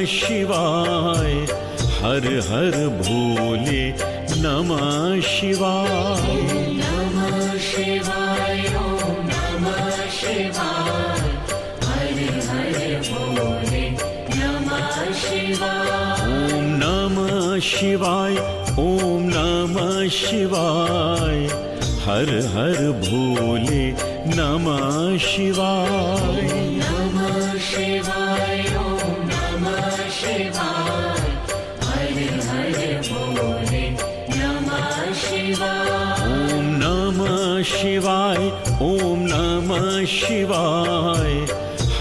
शिवाय, हर हर भोले नमः शिवाय। नमः शिवाय, ओम नमः शिवाय, हर हर भोले नमः शिवाय। ओम नमः शिवाय, ओम नमः शिवाय, हर हर भोले नमः शिवाय। नमः शिवाय, ओम नमः शिवाय,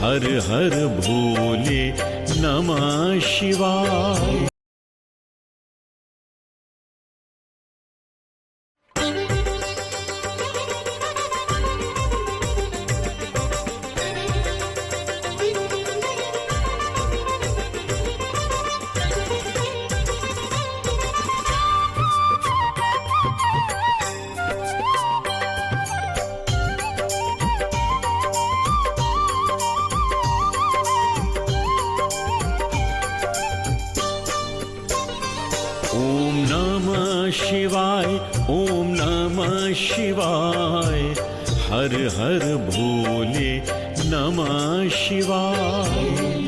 हर हर भोले नमः शिवाय। ओम नमः शिवाय, ओम नमः शिवाय, हर हर भोले नमः शिवाय। ओम नमः शिवाय, ओम नमः शिवाय, हर हर भोले नमः शिवाय।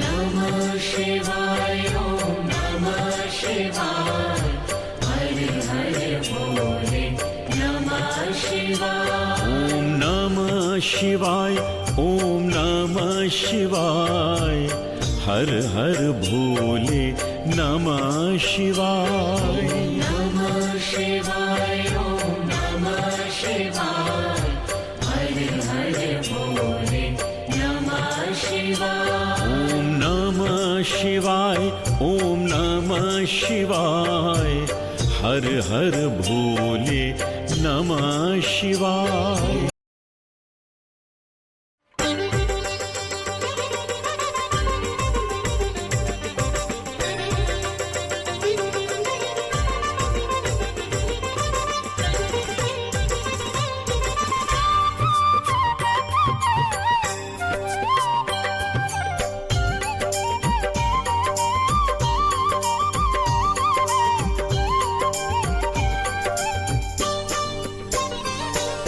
नमः शिवाय, ओम नमः शिवाय, हर हर भोले नमः शिवाय। ओम नमः शिवाय, ओम नमः शिवाय, हर हर भोले नमः शिवाय। नमः शिवाय, ओम नमः शिवाय, हर हर भोले नमः शिवाय। ओम नमः शिवाय, ओम नमः शिवाय, हर हर भोले नमः शिवाय।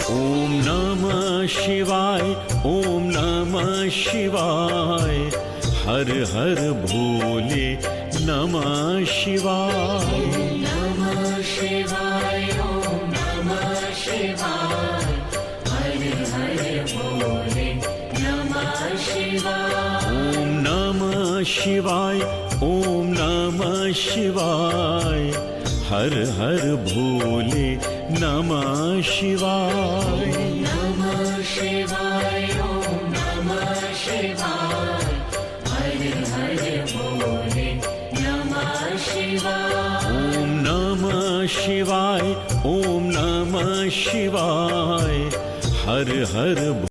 ओम नमः शिवाय, ओम नमः शिवाय, हर हर भोले नमः शिवाय। नमः शिवाय, ओम नमः शिवाय, हर हर भोले नमः शिवाय। ओम नमः शिवाय, ओम नमः शिवाय, हर हर भोले नमः शिवाय। नमः शिवाय, ओम नमः शिवाय, हर हर भोले नमः शिवाय। ओम नमः शिवाय, ओम नमः शिवाय, हर हर